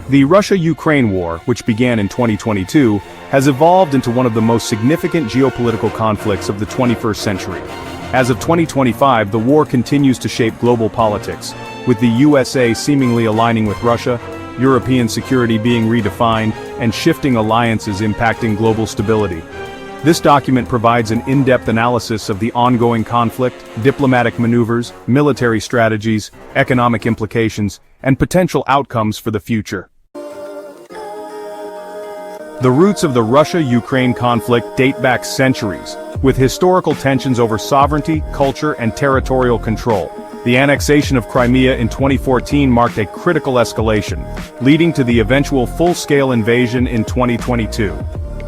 The Russia-Ukraine war, which began in 2022, has evolved into one of the most significant geopolitical conflicts of the 21st century. As of 2025, the war continues to shape global politics, with the USA seemingly aligning with Russia, European security being redefined, and shifting alliances impacting global stability. This document provides an in-depth analysis of the ongoing conflict, diplomatic maneuvers, military strategies, economic implications, and potential outcomes for the future. The roots of the Russia-Ukraine conflict date back centuries, with historical tensions over sovereignty, culture, and territorial control. The annexation of Crimea in 2014 marked a critical escalation, leading to the eventual full-scale invasion in 2022.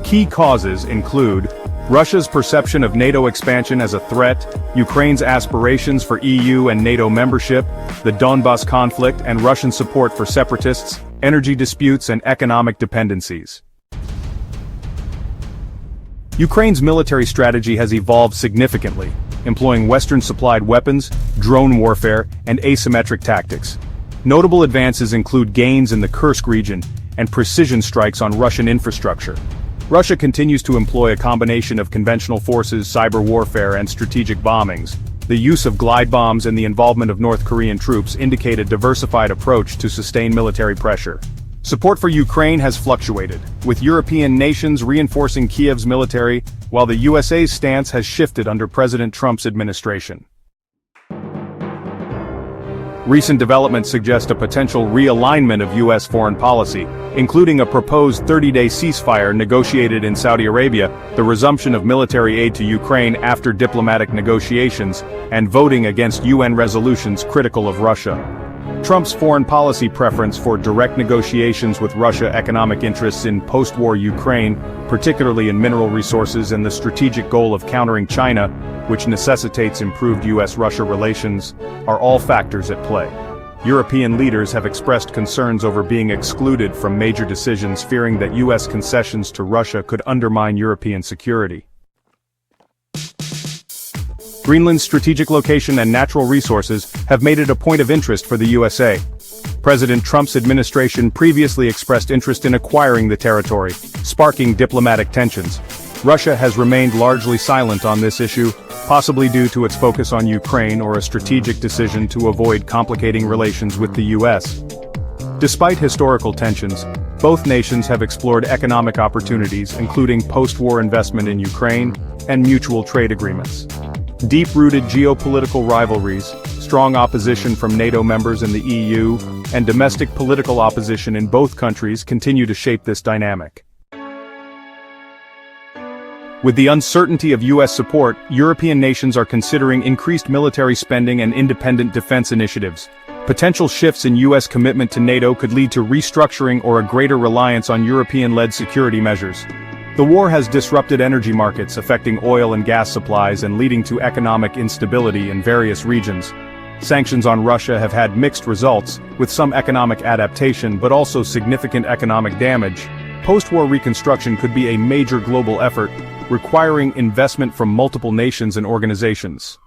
Key causes include Russia's perception of NATO expansion as a threat, Ukraine's aspirations for EU and NATO membership, the Donbas conflict and Russian support for separatists, energy disputes and economic dependencies. Ukraine's military strategy has evolved significantly, employing Western-supplied weapons, drone warfare, and asymmetric tactics. Notable advances include gains in the Kursk region and precision strikes on Russian infrastructure. Russia continues to employ a combination of conventional forces, cyber warfare, and strategic bombings. The use of glide bombs and the involvement of North Korean troops indicate a diversified approach to sustain military pressure. Support for Ukraine has fluctuated, with European nations reinforcing Kiev's military, while the USA's stance has shifted under President Trump's administration. Recent developments suggest a potential realignment of U.S. foreign policy, including a proposed 30-day ceasefire negotiated in Saudi Arabia, the resumption of military aid to Ukraine after diplomatic negotiations, and voting against UN resolutions critical of Russia. Trump's foreign policy preference for direct negotiations with Russia, economic interests in post-war Ukraine, particularly in mineral resources, and the strategic goal of countering China, which necessitates improved U.S.-Russia relations, are all factors at play. European leaders have expressed concerns over being excluded from major decisions, fearing that U.S. concessions to Russia could undermine European security. Greenland's strategic location and natural resources have made it a point of interest for the USA. President Trump's administration previously expressed interest in acquiring the territory, sparking diplomatic tensions. Russia has remained largely silent on this issue, possibly due to its focus on Ukraine or a strategic decision to avoid complicating relations with the US. Despite historical tensions, both nations have explored economic opportunities, including post-war investment in Ukraine and mutual trade agreements. Deep-rooted geopolitical rivalries, strong opposition from NATO members in the EU, and domestic political opposition in both countries continue to shape this dynamic. With the uncertainty of U.S. support, European nations are considering increased military spending and independent defense initiatives. Potential shifts in U.S. commitment to NATO could lead to restructuring or a greater reliance on European-led security measures. The war has disrupted energy markets, affecting oil and gas supplies and leading to economic instability in various regions. Sanctions on Russia have had mixed results, with some economic adaptation but also significant economic damage. Post-war reconstruction could be a major global effort, requiring investment from multiple nations and organizations.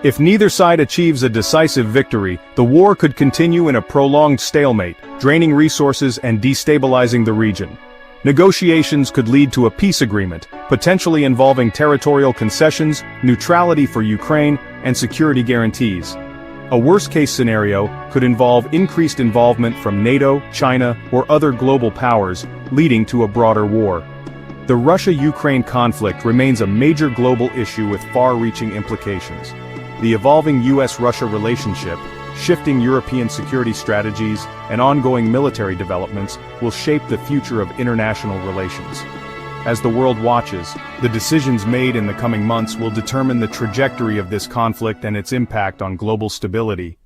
If neither side achieves a decisive victory, the war could continue in a prolonged stalemate, draining resources and destabilizing the region. Negotiations could lead to a peace agreement, potentially involving territorial concessions, neutrality for Ukraine, and security guarantees. A worst-case scenario could involve increased involvement from NATO, China, or other global powers, leading to a broader war. The Russia-Ukraine conflict remains a major global issue with far-reaching implications. The evolving U.S.-Russia relationship, shifting European security strategies, and ongoing military developments will shape the future of international relations. As the world watches, the decisions made in the coming months will determine the trajectory of this conflict and its impact on global stability,